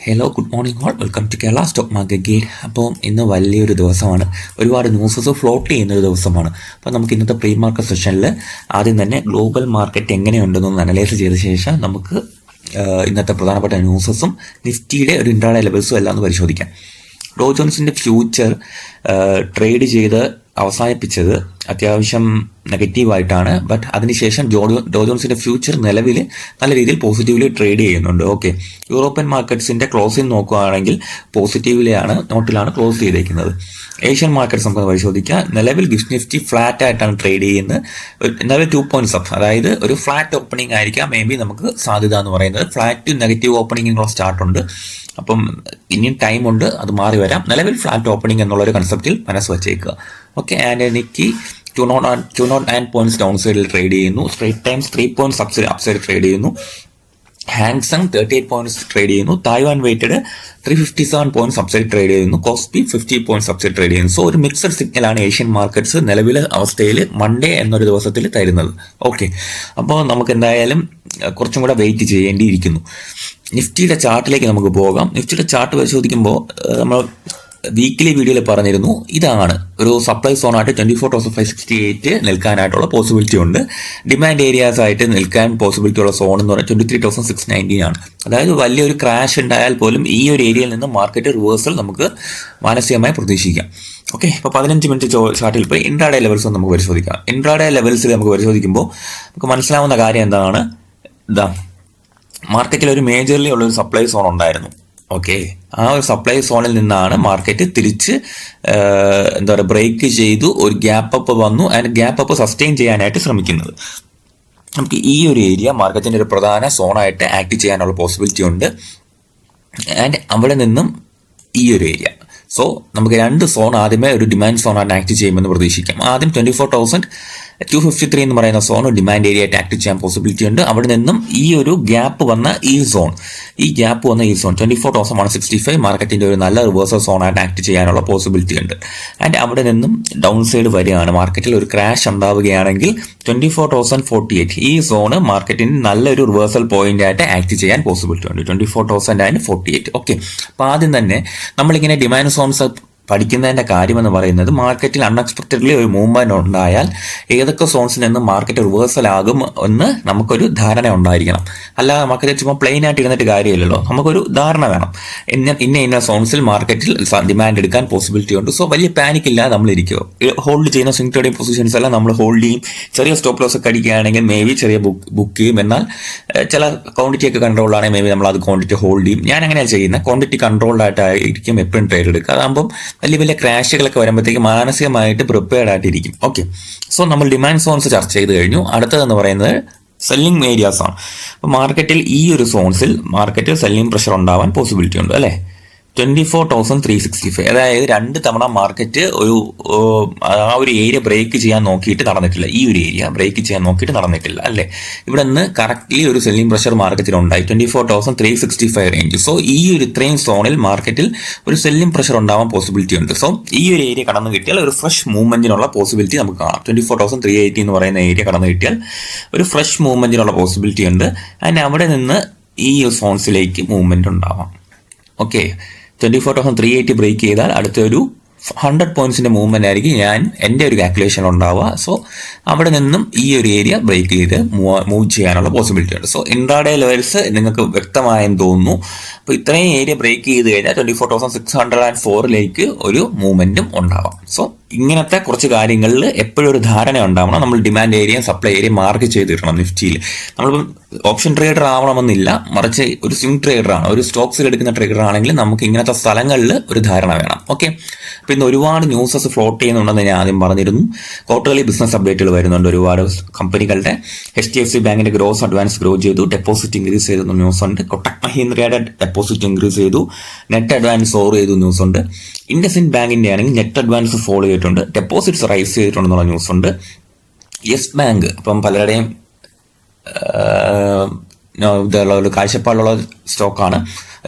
Hello good morning all, welcome to Kerala stock market guide. അപ്പോൾ ഇന്ന് വലിയൊരു ദിവസമാണ്, ഒരുപാട് ന്യൂസസ് ഫ്ലോട്ട് ചെയ്യുന്നൊരു ദിവസമാണ്. അപ്പോൾ നമുക്ക് ഇന്നത്തെ പ്രീ മാർക്കറ്റ് സെഷനിൽ ആദ്യം തന്നെ ഗ്ലോബൽ മാർക്കറ്റ് എങ്ങനെയുണ്ടെന്നൊന്ന് അനലൈസ് ചെയ്ത ശേഷം നമുക്ക് ഇന്നത്തെ പ്രധാനപ്പെട്ട ന്യൂസസും നിഫ്റ്റിയുടെ ഒരു ഇൻട്രാഡേ ലെവൽസും എല്ലാം ഒന്ന് പരിശോധിക്കാം. ഡോ ജോൺസിൻ്റെ ഫ്യൂച്ചർ ട്രേഡ് ചെയ്ത് അവസാനിപ്പിച്ചത് അത്യാവശ്യം നെഗറ്റീവായിട്ടാണ്. ബട്ട് അതിനുശേഷം ഡോ ജോൺസിൻ്റെ ഫ്യൂച്ചർ നിലവിൽ നല്ല രീതിയിൽ പോസിറ്റീവ്ലി ട്രേഡ് ചെയ്യുന്നുണ്ട്. ഓക്കെ, യൂറോപ്യൻ മാർക്കറ്റ്സിൻ്റെ ക്ലോസിംഗ് നോക്കുകയാണെങ്കിൽ പോസിറ്റീവിലാണ്, നോട്ടിലാണ് ക്ലോസ് ചെയ്തേക്കുന്നത്. ഏഷ്യൻ മാർക്കറ്റ്സ് നമുക്ക് പരിശോധിക്കാം. നിലവിൽ ഗിഫ്റ്റ് നിഫ്റ്റി ഫ്ലാറ്റ് ആയിട്ടാണ് ട്രേഡ് ചെയ്യുന്നത്. നിലവിൽ 2 points അപ്പ്, അതായത് ഒരു ഫ്ലാറ്റ് ഓപ്പണിംഗ് ആയിരിക്കാം മേ ബി നമുക്ക് സാധ്യത എന്ന് പറയുന്നത്. ഫ്ലാറ്റ് നെഗറ്റീവ് ഓപ്പണിംഗിനുള്ള സ്റ്റാർട്ടുണ്ട്. അപ്പം ഇനിയും ടൈമുണ്ട്, അത് മാറി വരാം. നിലവിൽ ഫ്ലാറ്റ് ഓപ്പണിംഗ് എന്നുള്ളൊരു കൺസെപ്റ്റിൽ മനസ്സ് വച്ചേക്കുക. Okay, and Nikkei 209 points down സൈഡിൽ ട്രേഡ് ചെയ്യുന്നു. Straits Times 3 points upside trade ചെയ്യുന്നു. ഹാങ്സങ് 38 points ട്രേഡ് ചെയ്യുന്നു. Taiwan weighted 357 points upside trade ചെയ്യുന്നു. കോസ്പി 50 points അപ്സൈഡ് ട്രേഡ് ചെയ്യുന്നു. സോ ഒരു മിക്സഡ് സിഗ്നലാണ് ഏഷ്യൻ മാർക്കറ്റ്സ് നിലവിലെ അവസ്ഥയിൽ മൺഡേ എന്നൊരു ദിവസത്തിൽ തരുന്നത്. ഓക്കെ, അപ്പോൾ നമുക്ക് എന്തായാലും കുറച്ചും കൂടെ വെയിറ്റ് ചെയ്യേണ്ടിയിരിക്കുന്നു. നിഫ്റ്റിയുടെ ചാർട്ടിലേക്ക് നമുക്ക് പോകാം. നിഫ്റ്റിയുടെ ചാർട്ട് പരിശോധിക്കുമ്പോൾ നമ്മൾ വീക്കിലി വീഡിയോയിൽ പറഞ്ഞിരുന്നു, ഇതാണ് ഒരു സപ്ലൈ സോണായിട്ട് 24,568 നിൽക്കാനായിട്ടുള്ള പോസിബിലിറ്റി ഉണ്ട്. ഡിമാൻഡ് ഏരിയാസ് ആയിട്ട് നിൽക്കാൻ പോസിബിലിറ്റി ഉള്ള സോൺ എന്ന് പറഞ്ഞാൽ 23,690 ആണ്. അതായത് വലിയൊരു ക്രാഷ് ഉണ്ടായാൽ പോലും ഈ ഒരു ഏരിയയിൽ നിന്ന് മാർക്കറ്റ് റിവേഴ്സൽ നമുക്ക് മാനസികമായി പ്രതീക്ഷിക്കാം. ഓക്കെ, ഇപ്പോൾ 15 മിനിറ്റ് ചാർട്ടിൽ പോയി ഇൻട്രാഡേ ലെവൽസ് നമുക്ക് പരിശോധിക്കാം. ഇൻട്രാഡേ ലെവൽസിൽ നമുക്ക് പരിശോധിക്കുമ്പോൾ നമുക്ക് മനസ്സിലാവുന്ന കാര്യം എന്താണ്, മാർക്കറ്റിൽ ഒരു മേജർലി ഉള്ളൊരു സപ്ലൈ സോൺ ഉണ്ടായിരുന്നു. ഓക്കെ, ആ ഒരു സപ്ലൈ സോണിൽ നിന്നാണ് മാർക്കറ്റ് തിരിച്ച് ബ്രേക്ക് ചെയ്തു ഒരു ഗ്യാപ്പ് അപ്പ് വന്നു. ആൻഡ് ഗ്യാപ്പ് അപ്പ് സസ്റ്റെയിൻ ചെയ്യാനായിട്ട് ശ്രമിക്കുന്നത്. നമുക്ക് ഈ ഒരു ഏരിയ മാർക്കറ്റിൻ്റെ ഒരു പ്രധാന സോണായിട്ട് ആക്ട് ചെയ്യാനുള്ള പോസിബിലിറ്റി ഉണ്ട്. ആൻഡ് അവിടെ നിന്നും ഈ ഒരു ഏരിയ, സോ നമുക്ക് 2 സോൺ ആദ്യമേ ഒരു ഡിമാൻഡ് സോണായിട്ട് ആക്ട് ചെയ്യുമെന്ന് പ്രതീക്ഷിക്കാം. ആദ്യം 24,253 എന്ന് പറയുന്ന സോൺ ഡിമാൻഡ് ഏരിയ ആയിട്ട് ആക്ട് ചെയ്യാൻ പോസിബിലിറ്റി ഉണ്ട്. അവിടെ നിന്നും ഈ ഒരു ഗ്യാപ്പ് വന്ന ഈ സോൺ 24,165 മാർക്കറ്റിന്റെ ഒരു നല്ല റിവേഴ്സൽ സോണായിട്ട് ആക്ട് ചെയ്യാനുള്ള പോസിബിലിറ്റി ഉണ്ട്. ആൻഡ് അവിടെ നിന്നും ഡൗൺ സൈഡ് വരികയാണ്. മാർക്കറ്റിൽ ഒരു ക്രാഷ് ഉണ്ടാവുകയാണെങ്കിൽ 24,048 ഈ സോണ് മാർക്കറ്റിന് നല്ലൊരു റിവേഴ്സൽ പോയിന്റ് ആയിട്ട് ആക്ട് ചെയ്യാൻ പോസിബിലിറ്റി ഉണ്ട്. 24,048. ഓക്കെ, അപ്പോൾ ആദ്യം തന്നെ നമ്മളിങ്ങനെ ഡിമാൻഡ് സോൺസ് പഠിക്കുന്നതിൻ്റെ കാര്യമെന്ന് പറയുന്നത്, മാർക്കറ്റിൽ അൺഎക്സ്പെക്റ്റഡ്ലി ഒരു മൂവ്മെന്റ് ഉണ്ടായാൽ ഏതൊക്കെ സോൺസിൽ നിന്ന് മാർക്കറ്റ് റിവേഴ്സൽ ആകും എന്ന് നമുക്കൊരു ധാരണ ഉണ്ടായിരിക്കണം. അല്ലാതെ മാർക്കറ്റ് ചുമ്മാ പ്ലെയിൻ ആയിട്ട് ഇരുന്നിട്ട് കാര്യമില്ലല്ലോ, നമുക്കൊരു ധാരണ വേണം. ഇന്ന സോൺസിൽ മാർക്കറ്റിൽ ഡിമാൻഡ് എടുക്കാൻ പോസിബിലിറ്റി ഉണ്ട്. സോ വലിയ പാനിക് ഇല്ലാതെ നമ്മൾ ഇരിക്കുക. ഹോൾഡ് ചെയ്യുന്ന സ്വിംഗ് ട്രേഡിംഗ് പൊസിഷൻസ് എല്ലാം നമ്മൾ ഹോൾഡ് ചെയ്യും. ചെറിയ സ്റ്റോപ്പ് ലോസ് ഒക്കെ അടിക്കുകയാണെങ്കിൽ മേ ബി ചെറിയ ബുക്ക് ചെയ്യും. എന്നാൽ ചില ക്വാണ്ടിറ്റി ഒക്കെ കൺട്രോൾ ആണെങ്കിൽ മേ ബി നമ്മൾ അത് ക്വാണ്ടിറ്റി ഹോൾഡ് ചെയ്യും. ഞാൻ അങ്ങനെയാണ് ചെയ്യുന്നത്. ക്വാണ്ടിറ്റി കൺട്രോൾഡ് ആയിട്ടായിരിക്കും എപ്പോഴും ട്രേഡ് എടുക്കുക. അതാകുമ്പം വലിയ വലിയ ക്രാഷുകളൊക്കെ വരുമ്പോഴത്തേക്ക് മാനസികമായിട്ട് പ്രിപ്പയർഡ് ആയിട്ടിരിക്കും. ഓക്കെ, സോ നമ്മൾ ഡിമാൻഡ് സോൺസ് ചർച്ച ചെയ്ത് കഴിഞ്ഞു. അടുത്തതെന്ന് പറയുന്നത് സെല്ലിംഗ് ഏരിയാസ് ആണ്. അപ്പോൾ മാർക്കറ്റിൽ ഈ ഒരു സോൺസിൽ മാർക്കറ്റിൽ സെല്ലിംഗ് പ്രഷർ ഉണ്ടാവാൻ പോസിബിലിറ്റി ഉണ്ട് അല്ലേ. 24,365, അതായത് 2 തവണ മാർക്കറ്റ് ആ ഒരു ഏരിയ ബ്രേക്ക് ചെയ്യാൻ നോക്കിയിട്ട് നടന്നിട്ടില്ല. ഈ ഒരു ഏരിയ ബ്രേക്ക് ചെയ്യാൻ നോക്കിയിട്ട് നടന്നിട്ടില്ല അല്ലേ. ഇവിടെ നിന്ന് കറക്റ്റ്ലി ഒരു സെല്ലിംഗ് പ്രഷർ മാർക്കറ്റിലുണ്ടായി 24,365 റേഞ്ച്. സോ ഈ ഒരു ഇത്രയും സോണിൽ മാർക്കറ്റിൽ ഒരു സെല്ലിംഗ് പ്രഷർ ഉണ്ടാവാൻ പോസിബിലിറ്റി ഉണ്ട്. സോ ഈ ഒരു ഏരിയ കടന്നു കിട്ടിയാൽ ഒരു ഫ്രഷ് മൂവ്മെന്റിനുള്ള പോസിബിലിറ്റി നമുക്ക് കാണാം. 24,380 എന്ന് പറയുന്ന ഏരിയ കടന്നു കിട്ടിയാൽ ഒരു ഫ്രഷ് മൂവ്മെന്റിനുള്ള പോസിബിലിറ്റി ഉണ്ട്. ആൻഡ് അവിടെ നിന്ന് ഈ സോൺസിലേക്ക് മൂവ്മെന്റ് ഉണ്ടാവാം. ഓക്കെ, 24,380 ബ്രേക്ക് ചെയ്താൽ അടുത്തൊരു 100 പോയിന്റ്സിന്റെ മൂവ്മെന്റ് ആയിരിക്കും എൻ്റെ ഒരു കാൽക്കുലേഷൻ ഉണ്ടാവുക. സോ അവിടെ നിന്നും ഈ ഒരു ഏരിയ ബ്രേക്ക് ചെയ്ത് മൂവ് ചെയ്യാനുള്ള പോസിബിലിറ്റി ഉണ്ട്. സോ ഇൻട്രാഡേ ലെവൽസ് നിങ്ങൾക്ക് വ്യക്തമായെന്ന് തോന്നുന്നു. അപ്പോൾ ഇത്രയും ഏരിയ ബ്രേക്ക് ചെയ്ത് കഴിഞ്ഞാൽ 24,604ലേക്ക് ഒരു മൂവ്മെന്റും ഉണ്ടാവാം. സോ ഇങ്ങനത്തെ കുറച്ച് കാര്യങ്ങളിൽ എപ്പോഴും ഒരു ധാരണ ഉണ്ടാവണം. നമ്മൾ ഡിമാൻഡ് ഏരിയയും സപ്ലൈ ഏരിയയും മാർക്ക് ചെയ്തിടണം. നിഫ്റ്റിയിൽ നമ്മളിപ്പം ഓപ്ഷൻ ട്രേഡർ ആവണമെന്നില്ല, മറിച്ച് ഒരു സ്വിംഗ് ട്രേഡറാണ്, ഒരു സ്റ്റോക്സിൽ എടുക്കുന്ന ട്രേഡർ ആണെങ്കിൽ നമുക്ക് ഇങ്ങനത്തെ സ്ഥലങ്ങളിൽ ഒരു ധാരണ വേണം. ഓക്കെ, അപ്പോൾ ഇന്ന് ഒരുപാട് ന്യൂസസ് ഫ്ലോട്ട് ചെയ്യുന്നുണ്ടെന്ന് ഞാൻ ആദ്യം പറഞ്ഞിരുന്നു. ക്വാർട്ടർലി ബിസിനസ് അപ്ഡേറ്റുകൾ വരുന്നുണ്ട്. ഒരുപാട് കമ്പനികളുടെ HDFC ബാങ്കിന്റെ ഗ്രോസ് അഡ്വാൻസ് ഗ്രോ ചെയ്തു, ഡെപ്പോസിറ്റ് ഇൻക്രീസ് ചെയ്തെന്ന ന്യൂസ് ഉണ്ട്. കൊട്ടക് മഹീന്ദ്രയുടെ ഡെപ്പോസിറ്റ് ഇൻക്രീസ് ചെയ്തു, നെറ്റ് അഡ്വാൻസ് ഓവർ ചെയ്തു ന്യൂസ് ഉണ്ട്. ഇൻഡസ്ഇൻഡ് ബാങ്കിന്റെ ആണെങ്കിൽ നെറ്റ് അഡ്വാൻസ് ഫോളോ ചെയ്തിട്ടുണ്ട്, ഡെപ്പോസിറ്റ്സ് റൈസ് ചെയ്തിട്ടുണ്ടെന്നുള്ള ന്യൂസ് ഉണ്ട്. യെസ് ബാങ്ക് ഇപ്പം പലരുടെയും ഒരു കാഴ്ചപ്പാടുള്ള സ്റ്റോക്കാണ്.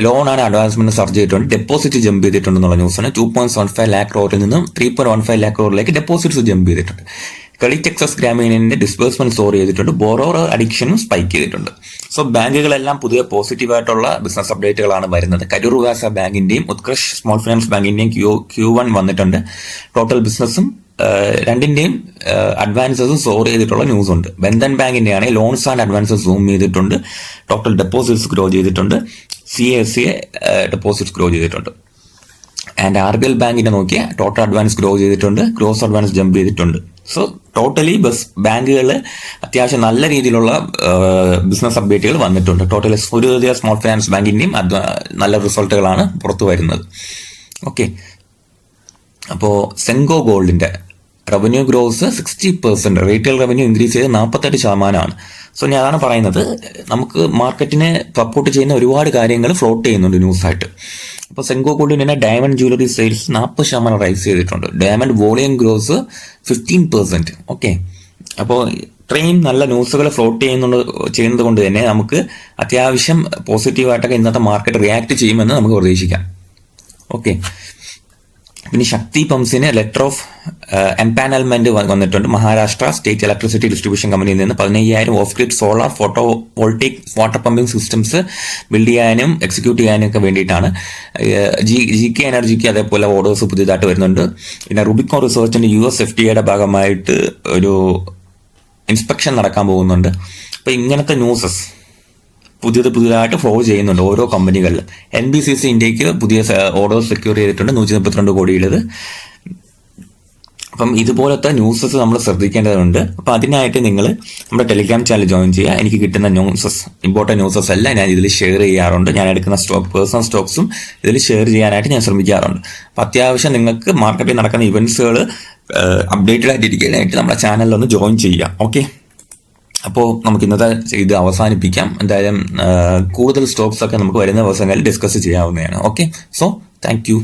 ലോൺ ആൻഡ് അഡ്വാൻസ്മെന്റ് സർജ് ചെയ്തിട്ടുണ്ട്, ഡെപ്പോസിറ്റ് ജമ്പ് ചെയ്തിട്ടുണ്ടെന്നുള്ള ന്യൂസാണ്. 2.75 lakh crore നിന്ന് 3.15 lakh crore ഡെപ്പോസിറ്റ്സ് ജമ്പ് ചെയ്തിട്ടുണ്ട്. ക്രെഡിറ്റ് എക്സസ് ഗ്രാമീണിന്റെ ഡിസ്ബേഴ്സ്മെന്റ് സോർ ചെയ്തിട്ടുണ്ട്, ബോറോർ അഡിക്ഷനും സ്പൈക്ക് ചെയ്തിട്ടുണ്ട്. സോ ബാങ്കുകളെല്ലാം പുതിയ പോസിറ്റീവായിട്ടുള്ള ബിസിനസ് അപ്ഡേറ്റുകളാണ് വരുന്നത്. കരൂർ വികാസ ബാങ്കിന്റെയും ഉത്കർഷ് സ്മോൾ ഫിനാൻസ് ബാങ്കിന്റെയും Q1 വന്നിട്ടുണ്ട്. ടോട്ടൽ ബിസിനസ്സും രണ്ടിന്റെയും അഡ്വാൻസസും സോർ ചെയ്തിട്ടുള്ള ന്യൂസ് ഉണ്ട്. ബന്ധൻ ബാങ്കിന്റെ ആണെങ്കിൽ ലോൺസ് ആൻഡ് അഡ്വാൻസസ് സൂം ചെയ്തിട്ടുണ്ട്, ടോട്ടൽ ഡെപ്പോസിറ്റ്സ് ഗ്രോ ചെയ്തിട്ടുണ്ട്, CACA ഡെപ്പോസിറ്റ്സ് ഗ്രോ ചെയ്തിട്ടുണ്ട്. ആൻഡ് RBL ബാങ്കിന്റെ നോക്കിയാൽ ടോട്ടൽ അഡ്വാൻസ് ഗ്രോ ചെയ്തിട്ടുണ്ട്, ഗ്രോസ് അഡ്വാൻസ് ജമ്പ് ചെയ്തിട്ടുണ്ട്. സോ ടോട്ടലി ബാങ്കുകൾ അത്യാവശ്യം നല്ല രീതിയിലുള്ള ബിസിനസ് അപ്ഡേറ്റുകൾ വന്നിട്ടുണ്ട്. ടോട്ടലി ഒരു സ്മോൾ ഫിനാൻസ് ബാങ്കിന്റെയും നല്ല റിസൾട്ടുകളാണ് പുറത്തു വരുന്നത്. ഓക്കെ, അപ്പോൾ സെൻഗോ ഗോൾഡിന്റെ revenue grows 60%, retail revenue increase ചെയ്ത് 48%. സോ ഞാൻ അതാണ് പറയുന്നത്, നമുക്ക് മാർക്കറ്റിനെ സപ്പോർട്ട് ചെയ്യുന്ന ഒരുപാട് കാര്യങ്ങൾ ഫ്ലോട്ട് ചെയ്യുന്നുണ്ട് ന്യൂസായിട്ട്. അപ്പോൾ സെൻഗോ ഗോൾഡിന് തന്നെ ഡയമണ്ട് ജ്വല്ലറി സെയിൽസ് 40% റൈസ് ചെയ്തിട്ടുണ്ട്, ഡയമണ്ട് വോളിയം ഗ്രോസ് 15%. ഓക്കെ, അപ്പോൾ ഇത്രയും നല്ല ന്യൂസുകൾ ഫ്ലോട്ട് ചെയ്യുന്നത് കൊണ്ട് തന്നെ നമുക്ക് അത്യാവശ്യം പോസിറ്റീവായിട്ടൊക്കെ ഇന്നത്തെ മാർക്കറ്റ് റിയാക്ട് ചെയ്യുമെന്ന് നമുക്ക് പ്രതീക്ഷിക്കാം. ഓക്കെ, പിന്നെ ശക്തി പമ്പ്സിന് ലെറ്റർ ഓഫ് എംപാനൽമെന്റ് വന്നിട്ടുണ്ട്. മഹാരാഷ്ട്ര സ്റ്റേറ്റ് ഇലക്ട്രിസിറ്റി ഡിസ്ട്രിബ്യൂഷൻ കമ്പനിയിൽ നിന്ന് 15,000 off grid solar photovoltaic water pumping systems build ചെയ്യാനും എക്സിക്യൂട്ട് ചെയ്യാനും ഒക്കെ വേണ്ടിയിട്ടാണ്. GK എനർജിക്ക് അതേപോലെ ഓർഡേഴ്സ് പുതിയതായിട്ട് വരുന്നുണ്ട്. പിന്നെ റുബിക്കോൺ റിസർച്ചിന്റെ US FTA ഭാഗമായിട്ട് ഒരു ഇൻസ്പെക്ഷൻ നടക്കാൻ പോകുന്നുണ്ട്. അപ്പോൾ ഇങ്ങനത്തെ ന്യൂസസ് പുതിയതായിട്ട് ഫ്ലോ ചെയ്യുന്നുണ്ട് ഓരോ കമ്പനികളിലും. NBCC ഇന്ത്യക്ക് പുതിയ ഓർഡേഴ്സ് സെക്യൂർ ചെയ്തിട്ടുണ്ട് 132 കോടിയുള്ളത്. അപ്പം ഇതുപോലത്തെ ന്യൂസസ് നമ്മൾ ശ്രദ്ധിക്കേണ്ടതുണ്ട്. അപ്പം അതിനായിട്ട് നിങ്ങൾ നമ്മുടെ ടെലിഗ്രാം ചാനൽ ജോയിൻ ചെയ്യുക. എനിക്ക് കിട്ടുന്ന ഇമ്പോർട്ടൻറ്റ് ന്യൂസസ് എല്ലാം ഞാൻ ഇതിൽ ഷെയർ ചെയ്യാറുണ്ട്. ഞാൻ എടുക്കുന്ന പേഴ്സണൽ സ്റ്റോക്സും ഇതിൽ ഷെയർ ചെയ്യാനായിട്ട് ഞാൻ ശ്രമിക്കാറുണ്ട്. അപ്പം അത്യാവശ്യം നിങ്ങൾക്ക് മാർക്കറ്റിൽ നടക്കുന്ന ഇവന്റ്സുകൾ അപ്ഡേറ്റഡ് ആയിട്ടിരിക്കാനായിട്ട് നമ്മുടെ ചാനലിലൊന്ന് ജോയിൻ ചെയ്യുക. ഓക്കെ, അപ്പോൾ നമുക്ക് ഇന്നത്തെ ഇത് അവസാനിപ്പിക്കാം. എന്തായാലും കൂടുതൽ സ്റ്റോക്സ് ഒക്കെ നമുക്ക് വരുന്ന ദിവസങ്ങളിൽ ഡിസ്കസ് ചെയ്യാവുന്നതാണ്. Okay, so thank you.